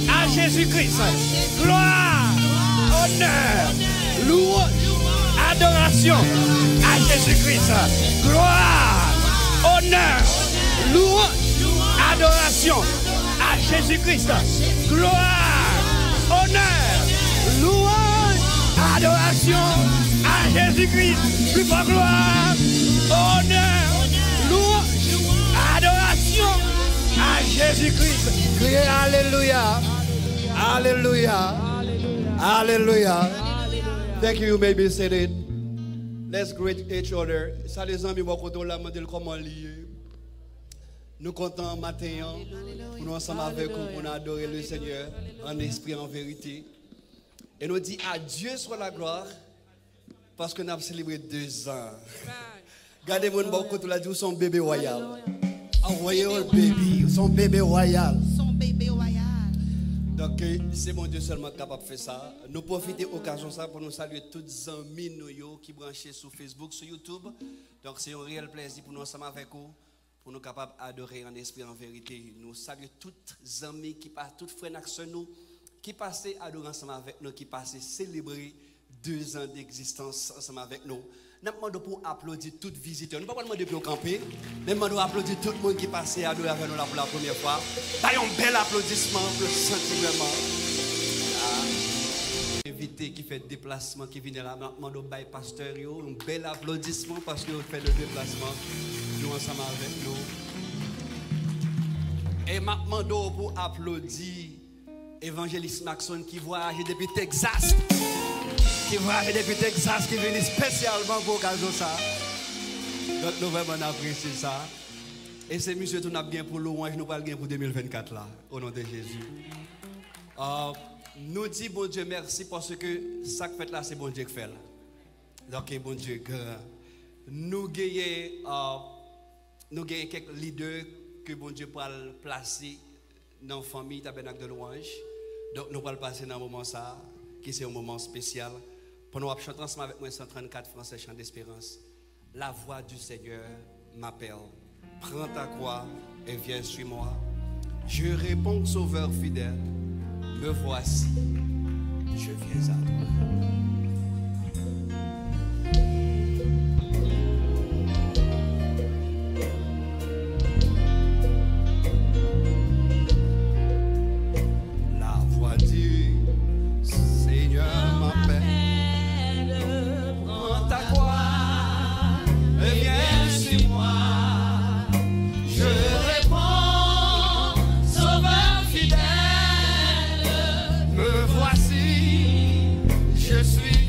à Jésus-Christ. Gloire, honneur, louange, adoration à Jésus-Christ. Gloire, honneur, louange, adoration à Jésus-Christ. Gloire, honneur, louange, adoration à Jésus-Christ. Plus fort, gloire, honneur, louange, adoration à Jésus-Christ. Criez Alléluia. Alléluia. Alléluia. Thank you. You may be seated. Let's greet each other. Ça les amis, bon côté la modèle comment lier. Nous comptons matin pour nous ensemble avec vous pour adorer le Seigneur en esprit en vérité. Et nous dit à Dieu soit la gloire parce que nous avons célébré 2 ans. Regardez-moi bon côté la dit son bébé royal. Royal baby, son bébé royal. Son bébé royal. Donc c'est mon Dieu seulement capable de faire ça. Nous profitons de l'occasion ça pour nous saluer tous les amis qui branchés sur Facebook, sur YouTube. Donc c'est un réel plaisir pour nous ensemble avec vous, pour nous capables d'adorer en esprit en vérité. Nous saluons tous les amis qui passent, tous les frères et nous qui passent adorer ensemble avec nous, qui passent célébrer 2 ans d'existence ensemble avec nous. Nous demandons pour applaudir tous les visiteurs. Nous ne pouvons pas demander pour camper. Nous demandons pour applaudir tout le monde qui passe à adorer avec nous pour la première fois. D'ailleurs, un bel applaudissement pour le sentiment. Invité qui fait le déplacement, qui vient là, nous demandons au pasteur un bel applaudissement parce qu'il fait le déplacement. Nous ensemble avec nous. Et nous demandons pour applaudir évangéliste Maxon qui voyage depuis Texas. Qui voyage depuis Texas, qui vient spécialement pour l'occasion ça. Donc nous vraiment apprécier ça. Et c'est monsieur tout n'a bien pour louange, nous parlons bien pour 2024 là, au nom de Jésus. Nous disons bon Dieu merci parce que ça que fait là c'est bon Dieu qui fait là. Donc bon Dieu grand. Nous gagnons quelques leaders que bon Dieu peut placer dans la famille tabernacle de louange. Donc nous allons passer dans un moment ça, qui c'est un moment spécial. Pour nous chanter ensemble avec moi 134 français chant d'espérance. La voix du Seigneur m'appelle. Prends ta croix et viens sur moi. Je réponds, Sauveur fidèle. Me voici. Je viens à toi. Je suis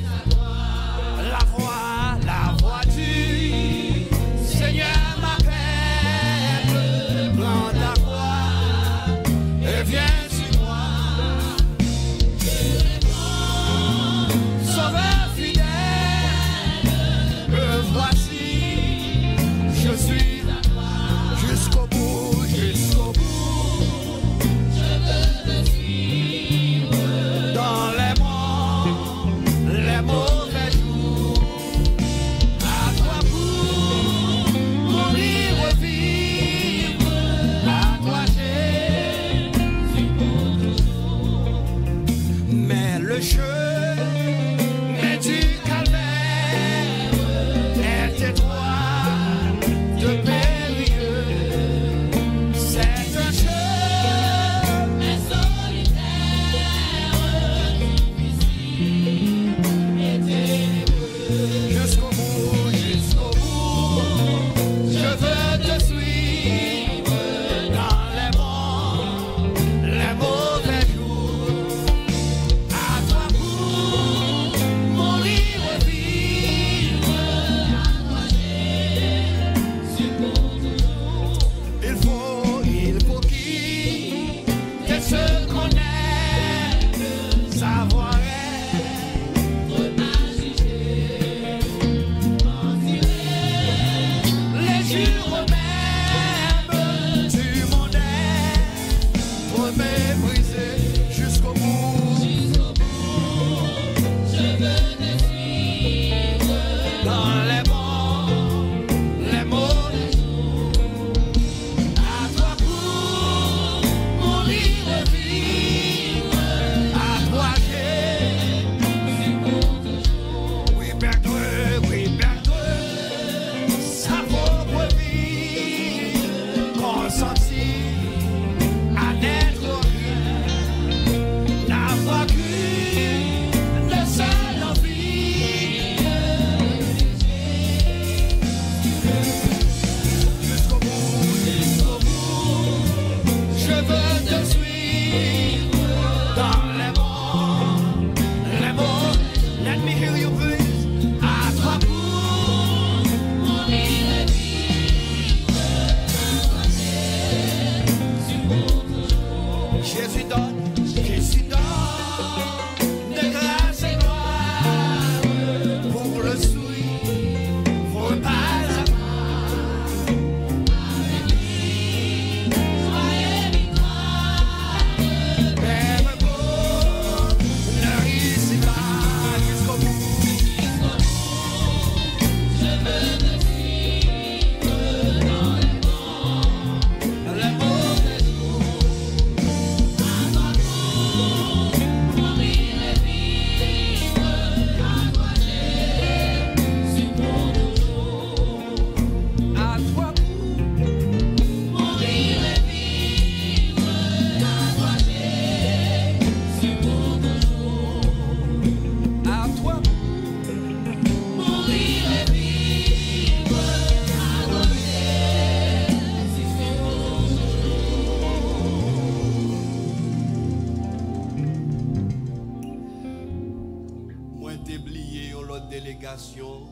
l'autre délégation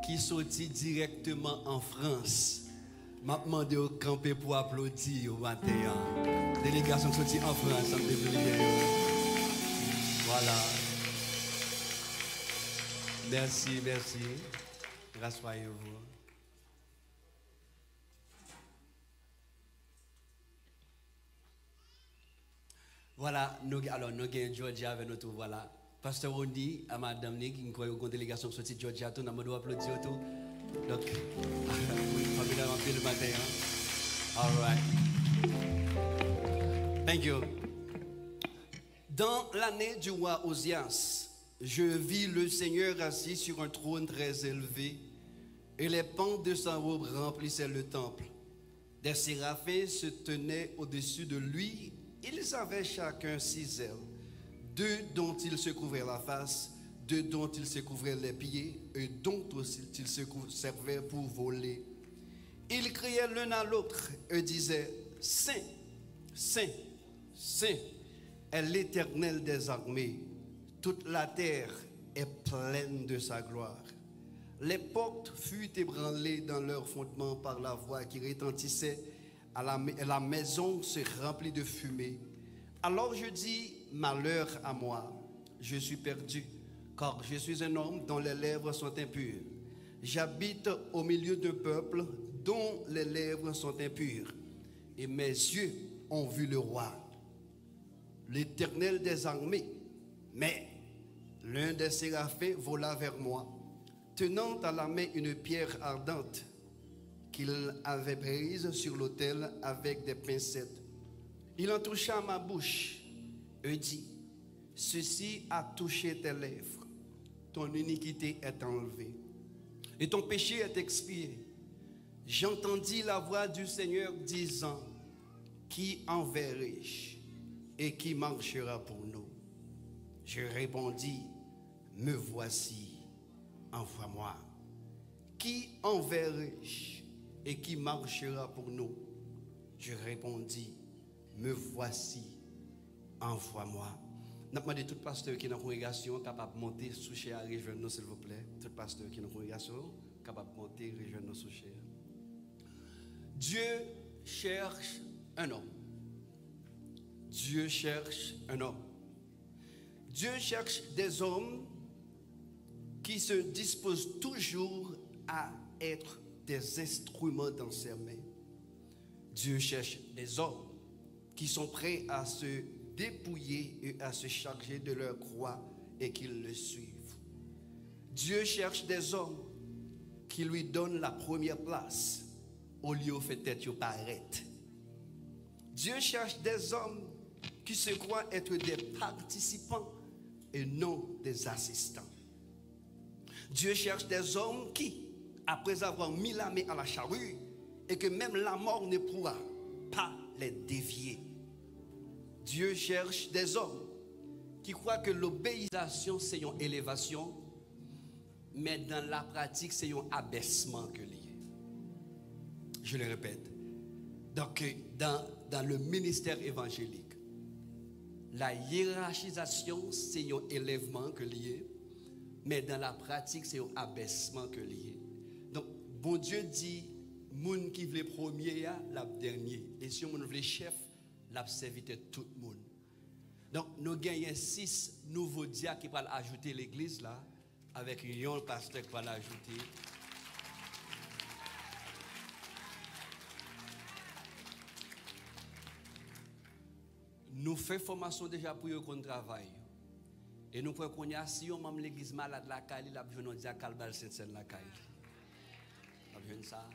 qui sortit directement en France. M'a demandé au camper pour applaudir au matin. Délégation sortie en France, ça me déplaît. Voilà. Merci, merci. Rassoyez-vous. Voilà, alors nous avons Georgia avec nous tout, voilà. Pasteur Rondi, à Madame Nick, qui a une délégation sortie de Georgia, tout, nous avons applaudi tout. Donc, famille a le matin. All right. Thank you. Dans l'année du roi Osias, je vis le Seigneur assis sur un trône très élevé, et les pans de sa robe remplissaient le temple. Des séraphins se tenaient au-dessus de lui. Ils avaient chacun 6 ailes, 2 dont ils se couvraient la face, 2 dont ils se couvraient les pieds, et dont aussi ils se servaient pour voler. Ils criaient l'un à l'autre et disaient: Saint, Saint, Saint est l'Éternel des armées. Toute la terre est pleine de sa gloire. Les portes furent ébranlées dans leur fondement par la voix qui retentissait. La maison se remplit de fumée. Alors je dis: malheur à moi, je suis perdu, car je suis un homme dont les lèvres sont impures. J'habite au milieu d'un peuple dont les lèvres sont impures, et mes yeux ont vu le roi, l'Éternel des armées. Mais l'un des séraphins vola vers moi, tenant à la main une pierre ardente qu'il avait prise sur l'autel avec des pincettes. Il en toucha ma bouche et dit: ceci a touché tes lèvres, ton iniquité est enlevée et ton péché est expié. J'entendis la voix du Seigneur disant: qui enverrai-je et qui marchera pour nous? Je répondis: me voici, envoie-moi. Qui enverrai-je et qui marchera pour nous? Je répondis: me voici, envoie-moi. Nous avons demandé tout pasteur qui est dans la congrégation capable de monter sous chair à rejoindre nous, s'il vous plaît. Tout pasteur qui est dans la congrégation capable de monter et rejoindre nous sous chair. Dieu cherche un homme. Dieu cherche un homme. Dieu cherche des hommes qui se disposent toujours à être des instruments dans ses mains. Dieu cherche des hommes qui sont prêts à se dépouiller et à se charger de leur croix et qu'ils le suivent. Dieu cherche des hommes qui lui donnent la première place au lieu de faire tête paraître. Dieu cherche des hommes qui se croient être des participants et non des assistants. Dieu cherche des hommes qui, après avoir mis la main à la charrue, et que même la mort ne pourra pas les dévier. Dieu cherche des hommes qui croient que l'obéissance c'est une élévation, mais dans la pratique c'est un abaissement que lié. Je le répète. Donc dans le ministère évangélique, la hiérarchisation c'est un élèvement que lié, mais dans la pratique c'est un abaissement que lié. Donc bon Dieu dit: moun qui veut premier, la dernier. Et si on veut chef, la serviteur tout le monde. Donc, nous gagnons 6 nouveaux diacres qui vont ajouter l'église là, avec un pasteur qui va l'ajouter. Nous faisons formation déjà pour eux qu'on travaille. Et nous pouvons connaître si on même l'église malade la caille, la besoin de diacre Calbal Saint-Saëns la caille. La besoin de ça.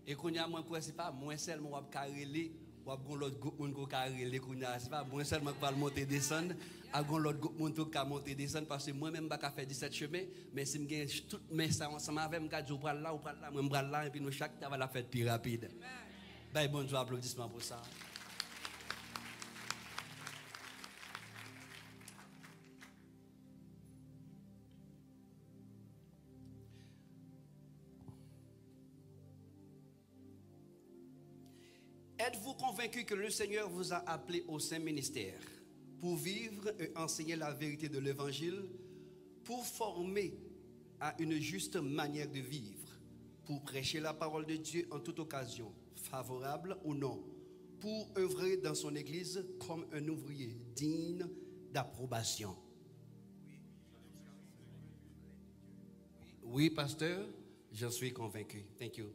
Et qu'on y a moins c'est pas moins seulement on va carreler ou à gon l'autre groupe monde ko carreler qu'on y a c'est pas moins seulement va monter descendre à gon l'autre groupe monde ko monter descendre parce que moi même pas faire 17 chemins mais si me gagne tout mais ça ensemble avec me ka dire pour là moi me là et puis nous chaque va la faire plus rapide. Ben bon Dieu applaudissements pour ça. Êtes-vous convaincu que le Seigneur vous a appelé au Saint-Ministère pour vivre et enseigner la vérité de l'Évangile, pour former à une juste manière de vivre, pour prêcher la parole de Dieu en toute occasion, favorable ou non, pour œuvrer dans son église comme un ouvrier digne d'approbation. Oui, pasteur, je suis convaincu. Thank you.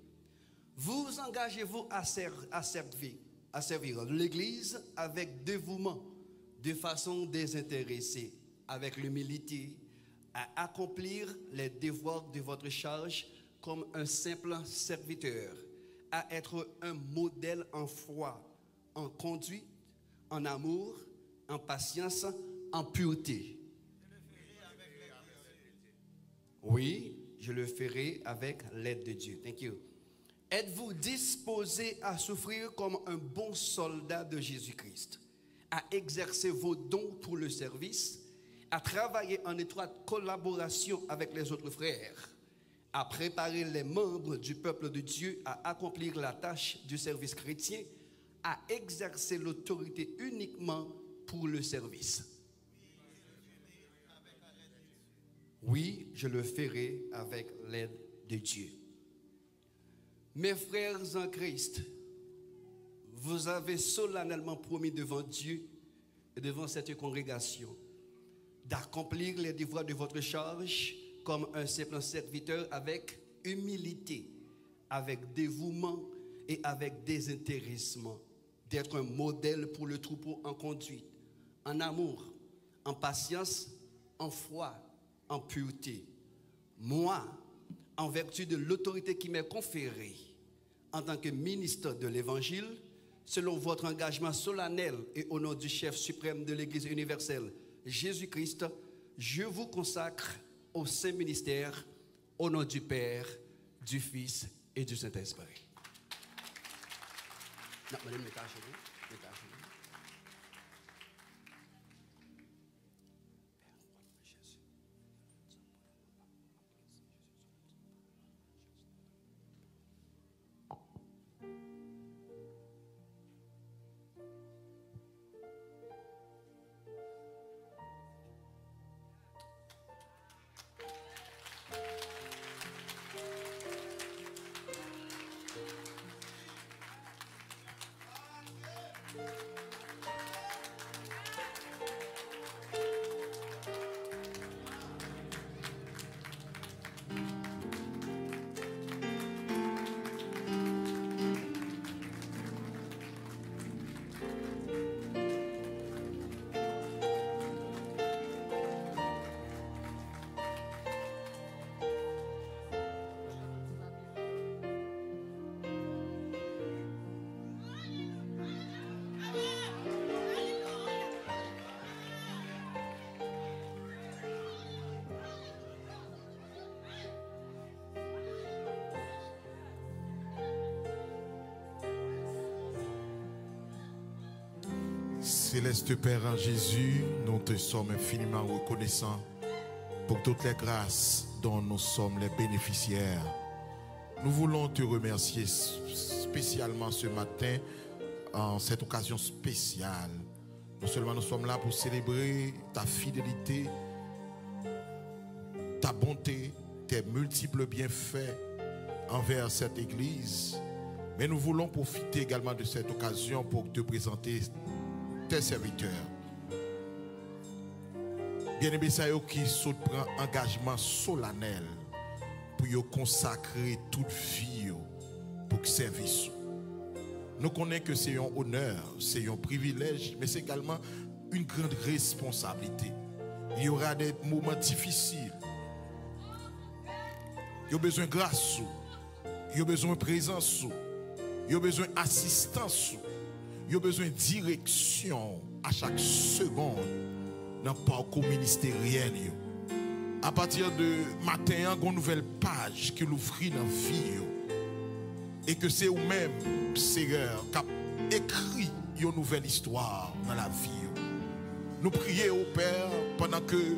Vous engagez-vous à servir l'église avec dévouement, de façon désintéressée, avec l'humilité, à accomplir les devoirs de votre charge comme un simple serviteur, à être un modèle en foi, en conduite, en amour, en patience, en pureté. Oui, je le ferai avec l'aide de Dieu. Thank you. Êtes-vous disposé à souffrir comme un bon soldat de Jésus-Christ, à exercer vos dons pour le service, à travailler en étroite collaboration avec les autres frères, à préparer les membres du peuple de Dieu à accomplir la tâche du service chrétien, à exercer l'autorité uniquement pour le service? Oui, je le ferai avec l'aide de Dieu. Mes frères en Christ, vous avez solennellement promis devant Dieu et devant cette congrégation d'accomplir les devoirs de votre charge comme un simple serviteur avec humilité, avec dévouement et avec désintéressement, d'être un modèle pour le troupeau en conduite, en amour, en patience, en foi, en pureté. Moi, en vertu de l'autorité qui m'est conférée en tant que ministre de l'Évangile, selon votre engagement solennel et au nom du chef suprême de l'Église universelle, Jésus-Christ, je vous consacre au saint ministère au nom du Père, du Fils et du Saint-Esprit. Céleste Père en Jésus, nous te sommes infiniment reconnaissants pour toutes les grâces dont nous sommes les bénéficiaires. Nous voulons te remercier spécialement ce matin en cette occasion spéciale. Non seulement nous sommes là pour célébrer ta fidélité, ta bonté, tes multiples bienfaits envers cette Église, mais nous voulons profiter également de cette occasion pour te présenter tes serviteurs. Bien-aimés, ça qui se prend engagement solennel pour consacrer toute vie pour que service. Nous connaissons que c'est un honneur, c'est un privilège, mais c'est également une grande responsabilité. Il y aura des moments difficiles. Il y a besoin de grâce, il y a besoin de présence, il y a besoin d'assistance. Il y a besoin de direction à chaque seconde dans le parcours ministériel. À partir de matin, il y a une nouvelle page qui l'ouvre dans la vie. Et que c'est vous-même, Seigneur, qui a écrit une nouvelle histoire dans la vie. Nous prions au Père pendant que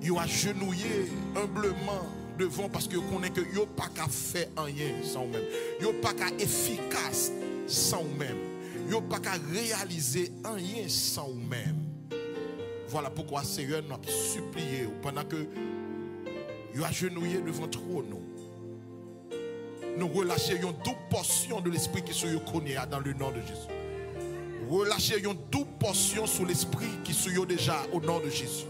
vous agenouillez humblement devant, parce que vous connaissez que vous n'avez pas qu'à faire rien sans vous-même. Vous n'avez pas qu'à efficace sans vous-même. Vous n'avez pas qu'à réaliser rien sans vous-même. Voilà pourquoi Seigneur nous a supplié pendant que vous agenouillez devant le trône. Nous relâchons une double portion de l'esprit qui se connaît dans le nom de Jésus. Relâchez une double portion sur l'esprit qui se déjà au nom de Jésus.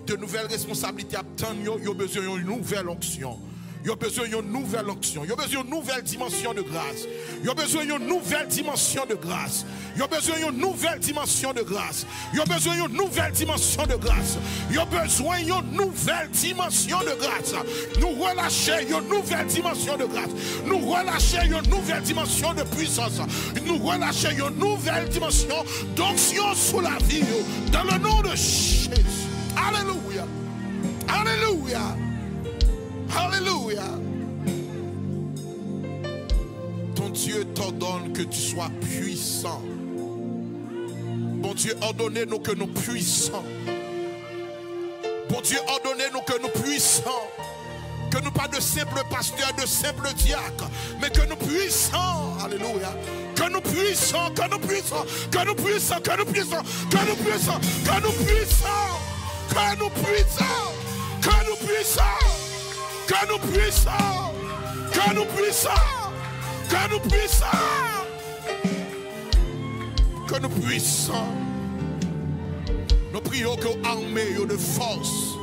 De nouvelles responsabilités attendent, vous avez besoin d'une nouvelle onction. Vous avez besoin d'une nouvelle onction. Vous avez besoin d'une nouvelle dimension de grâce. Vous avez besoin d'une nouvelle dimension de grâce. Vous avez besoin d'une nouvelle dimension de grâce. Vous avez besoin d'une nouvelle dimension de grâce. Vous avez besoin d'une nouvelle dimension de grâce. Nous relâchons une nouvelle dimension de grâce. Nous relâchons une nouvelle dimension de puissance. Nous relâchons une nouvelle dimension d'onction sous la vie. Dans le nom de Jésus. Alléluia. Alléluia. Alléluia. Ton Dieu t'ordonne que tu sois puissant. Bon Dieu, ordonnez-nous que nous puissons. Bon Dieu, ordonnez-nous que nous puissons. Que nous pas de simples pasteurs, de simples diacres, mais que nous puissons. Alléluia. Que nous puissons, que nous puissons, que nous puissons, que nous puissons, que nous puissons, que nous puissons, que nous puissons, que nous puissons. Que nous puissons, que nous puissons, que nous puissons, que nous puissons. Nous prions qu'on armée de force.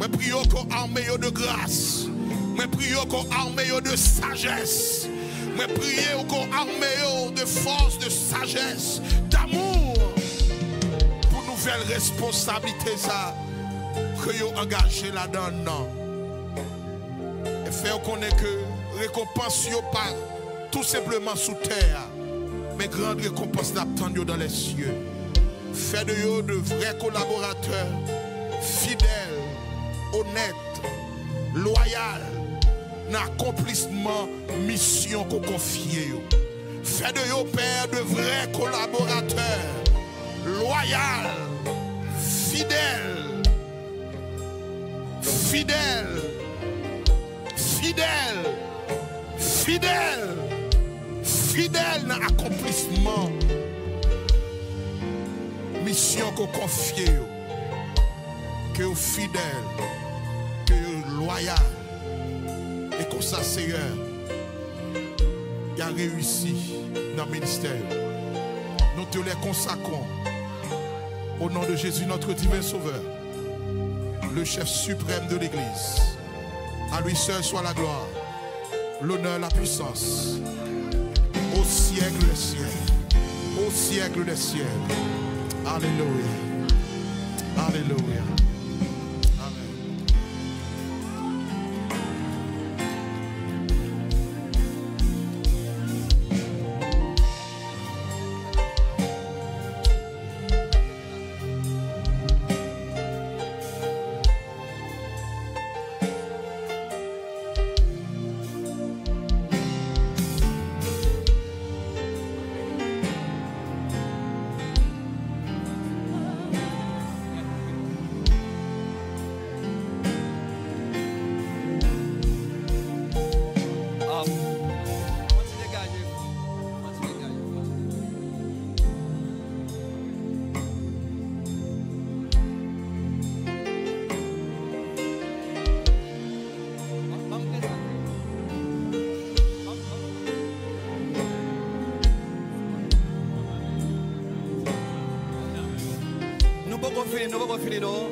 Nous prions qu'on armée de grâce. Nous prions qu'on armée de sagesse. Nous prions qu'on armée de force, de sagesse, d'amour. Pour nouvelle responsabilité, ça, que nous engagé là-dedans. Faire connaître que récompense n'est pas tout simplement sous terre, mais grande récompense d'attendre dans les cieux. Faire de eux de vrais collaborateurs, fidèles, honnêtes, loyaux, dans l'accomplissement mission qu'on confie. Faire de eux, Père, de vrais collaborateurs, loyaux, fidèles, fidèles. Fidèle, fidèle, fidèle dans l'accomplissement. Mission qu'on confie. Que vous fidèle, que vous loyal. Et comme ça, Seigneur, il a réussi dans le ministère. Nous te les consacrons. Au nom de Jésus, notre divin Sauveur, le chef suprême de l'Église. À lui seul soit la gloire, l'honneur, la puissance, au siècle des siècles, au siècle des siècles. Alléluia. Alléluia. Nous ne pouvons pas finir, non.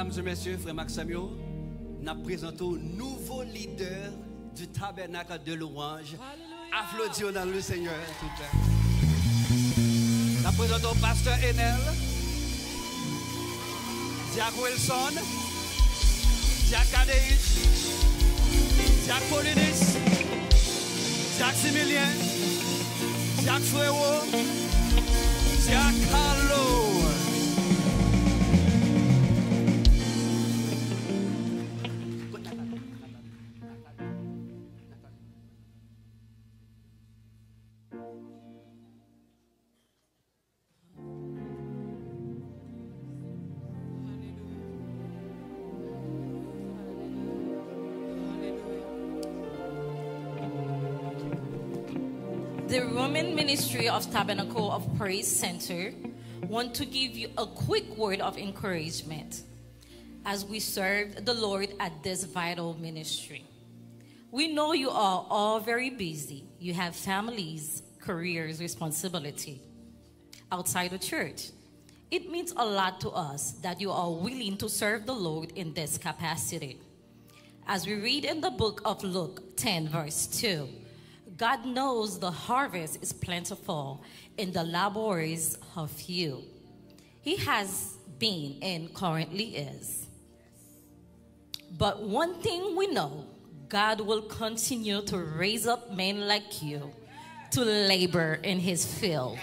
Mesdames et messieurs, frère Max Samuel, nous présentons nouveau leader du tabernacle de louange. Applaudissons dans le Seigneur, s'il vous plaît. Nous présentons Pasteur Enel, Jack Wilson, Jack Adeich, Jack Polinis, Jack Similien, Jack Frérot, Jack Carlo. The Roman Ministry of Tabernacle of Praise Center want to give you a quick word of encouragement as we serve the Lord at this vital ministry. We know you are all very busy. You have families, careers, responsibility outside the church. It means a lot to us that you are willing to serve the Lord in this capacity. As we read in the book of Luke 10, verse 2, God knows the harvest is plentiful and the laborers are few. He has been and currently is. But one thing we know, God will continue to raise up men like you to labor in his field.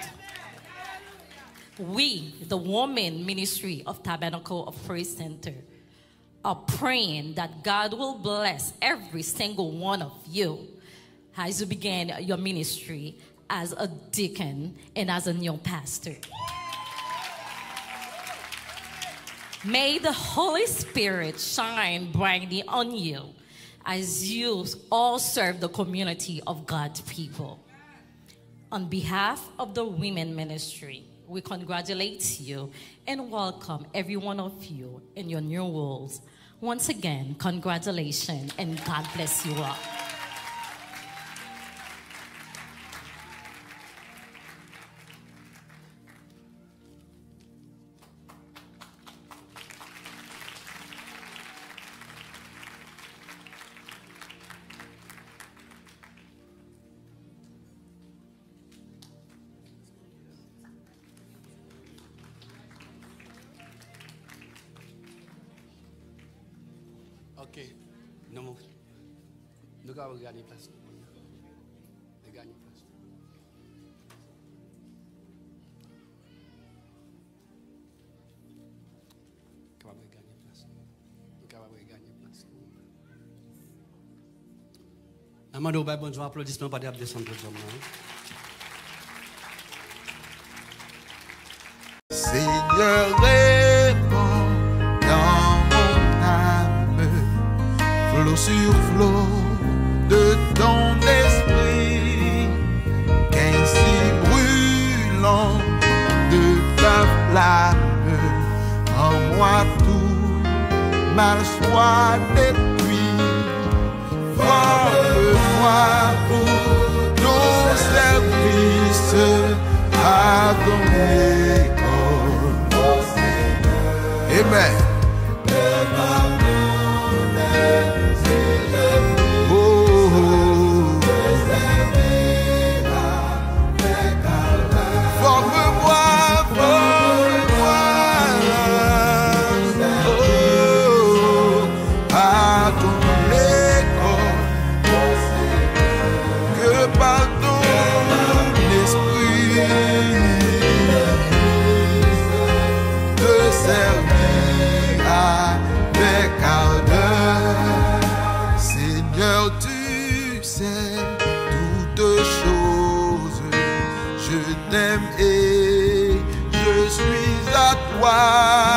We, the Women Ministry of Tabernacle of Praise Center, are praying that God will bless every single one of you as you begin your ministry as a deacon and as a new pastor. May the Holy Spirit shine brightly on you as you all serve the community of God's people. On behalf of the Women Ministry, we congratulate you and welcome every one of you in your new roles. Once again, congratulations and God bless you all. Ok, nous allons gagner place. Nous gagnons place. Nous allons gagner place. Nous allons gagner place. Amando, bonjour, applaudissements pour les descendre de l'homme. Seigneur, réponds dans mon âme, flot sur flot de ton esprit, qu'ainsi brûlant de ta flamme, en moi tout mal soit détruit. Forme-moi pour ton service à ton école. Amen. Why?